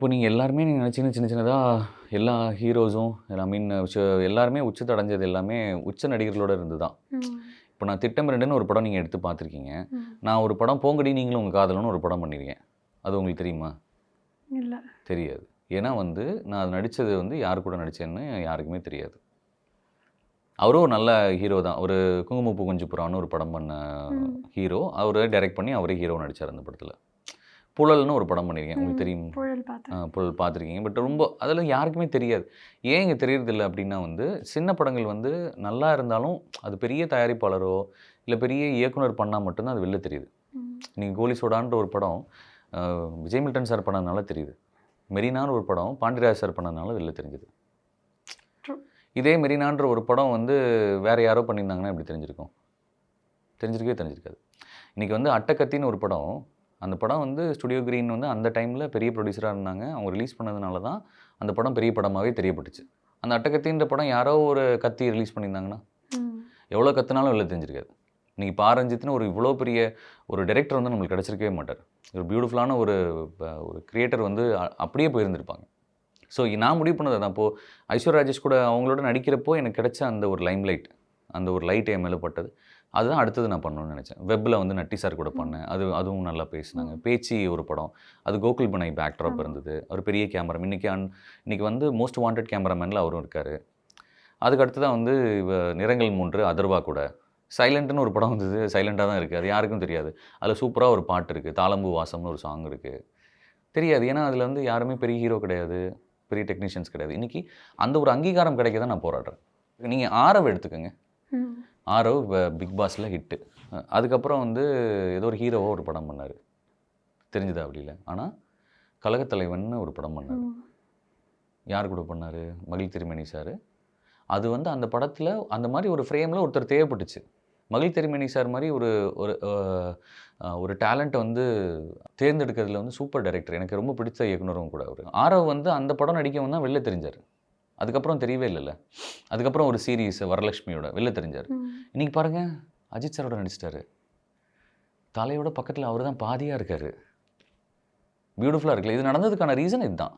இப்போ நீங்க எல்லாருமே நீங்க நினைச்சீங்கன்னா சின்ன சின்னதா எல்லா ஹீரோஸும் ஐ மீன் எல்லாருமே உச்சத்த அடைஞ்சது எல்லாமே உச்ச நடிகர்களோட இருந்து தான். ம். இப்போ நான் திட்டம் 2ன்னு ஒரு படம் நீங்க எடுத்து பார்த்துருக்கீங்க. ம். நான் ஒரு படம் போங்கடி நீங்களும் உங்க காதலனும் ஒரு படம் பண்ணியிருக்கேன். அது உங்களுக்கு தெரியுமா? இல்ல. தெரியாது. ஏன்னா வந்து நான் அது நடிச்சது வந்து யார் கூட நடிச்சேன்னு யாருக்குமே தெரியாது. அவரும் ஒரு நல்ல ஹீரோ தான். ஒரு குங்குமப்பூ கொஞ்சம் புறான்னு ஒரு படம் பண்ண ம். ஹீரோ. அவரே டைரக்ட் பண்ணி அவரே ஹீரோ நடிச்சார் அந்த படத்துல. புழல்னு ஒரு படம் பண்ணியிருக்கேன். உங்களுக்கு தெரியும். புழல் பார்த்தேன். புழல் பார்த்துருக்கீங்க. பட் ரொம்ப அதெல்லாம் யாருக்குமே தெரியாது. ஏன் இங்க தெரியறதில்ல அப்டின்னா வந்து, சின்ன படங்கள் வந்து நல்லா இருந்தாலும், அது பெரிய தயாரிப்பாளரோ, இல்ல பெரிய இயக்குனர் பண்ணா மட்டும் தான் அது வெளில தெரியுது. ம். நீங்க கோலி சோடான்ற ஒரு படம் அ விஜய் மில்டன் சார் பண்ணதுனால தெரியுது. மெரினான்னு ஒரு படம் பாண்டிராஜ் சார் பண்ணதுனால வெளில தெரிஞ்சது. ட்ரூ. இதே மெரினான்ற ஒரு படம் வந்து வேற யாரோ பண்ணியிருந்தாங்கன்னா எப்படி தெரிஞ்சிருக்கும்? தெரிஞ்சிருக்கவே தெரிஞ்சிருக்காது. இன்னைக்கு வந்து அட்டகத்தின்னு ஒரு படம். அந்த படம் வந்து ஸ்டுடியோ கிரீன் வந்து அந்த டைம்ல பெரிய ப்ரொடியூசரா இருந்தாங்க. அவங்க ரிலீஸ் பண்ணதுனால தான் அந்த படம் பெரிய படமாவே தெரியப்பட்டுச்சு. அந்த அட்டகத்தின்ற படம் யாரோ ஒரு கத்தி ரிலீஸ் பண்ணியிருந்தாங்கன்னா, ம். எவ்வளோ கத்துனாலும் வெளில தெரிஞ்சிருக்காது. இன்னைக்கு பா. ரஞ்சித்னு ஒரு இவ்வளோ பெரிய ஒரு டைரக்டர் வந்து நம்மளுக்கு கிடைச்சிருக்கவே மாட்டார். ஒரு பியூட்டிஃபுல்லான ஒரு கிரியேட்டர் வந்து அப்படியே போயிருந்திருப்பாங்க. ஸோ நான் முடிவு பண்ணது அதான். இப்போ ஐஸ்வர்யா ராஜேஷ் கூட அவங்களோட நடிக்கிறப்போ எனக்கு கிடைச்ச அந்த ஒரு லைம்லைட், அந்த ஒரு லைட் என் மேல பட்டது. அதுதான் அடுத்தது நான் பண்ணணும்னு நினச்சேன். வெப்ல வந்து நட்டி சார் கூட பண்ணேன். அதுவும் நல்லா பேசினாங்க. பேச்சி ஒரு படம். அது கோகுல் பனை பேக்ட்ராப் ஆமா. இருந்தது. அவர் பெரிய கேமரா இன்னைக்கு வந்து மோஸ்ட் வாண்டட் கேமராமேன்ல அவரும் இருக்காரு. அதுக்கு அடுத்து தான் வந்து நிறங்கள் 3 அதர்வா கூட. சைலண்ட்ன்னு ஒரு படம் வந்தது. சைலண்டா தான் இருக்கு. அது யாருக்கும் தெரியாது. அதில சூப்பரா ஒரு பாட்டு இருக்கு. தாளம்பூ வாசம்னு ஒரு சாங் இருக்கு. தெரியாது. ஏன்னா அதில வந்து யாருமே பெரிய ஹீரோ கிடையாது. பெரிய டெக்னீஷியன்ஸ் கிடையாது. இன்னைக்கு அந்த ஒரு அங்கீகாரம் கிடைக்க தான் நான் போராடுறேன். நீங்க ஆரவ் எடுத்துக்கங்க. ம். ஆரவ் பிக் பாஸ்ல ஹிட்டு. அதுக்கப்புறம் வந்து ஏதோ ஒரு ஹீரோவா ஒரு படம் பண்ணாரு. தெரிஞ்சுதா வெளியில. ஆனா கழகத்தலைவன்னு ஒரு படம் பண்ணாரு. ம். யார் கூட பண்ணாரு? மகிழ் திருமேனி சார். அது வந்து அந்த படத்துல அந்த மாரி ஒரு ஃப்ரேம்ல ஒருத்தர் தேவைப்பட்டுச்சு. மகிழ் திருமேனி சார் மாரி ஒரு ஒரு அ ஒரு டேலண்ட்ட வந்து தேர்ந்தெடுக்கிறதுல வந்து சூப்பர் டைரக்டர். எனக்கு ரொம்ப பிடிச்ச இயக்குனரும் கூட அவரு. ஆரவ் வந்து அந்த படம் நடிக்கவும் தான் வெளில தெரிஞ்சாரு. அதுக்கப்புறம் தெரியவே இல்லல்ல. அதுக்கப்புறம் ஒரு சீரிஸ் வரலட்சுமியோட வெளில தெரிஞ்சாரு. ம். இன்னைக்கு பாருங்க அஜித் சாரோட நடிச்சிட்டாரு. தலையோட பக்கத்துல அவரு தான் பாதியா இருக்காரு. பியூட்டிஃபுல்லா இருக்குல்ல. இது நடந்ததுக்கான ரீசன் இதுதான்.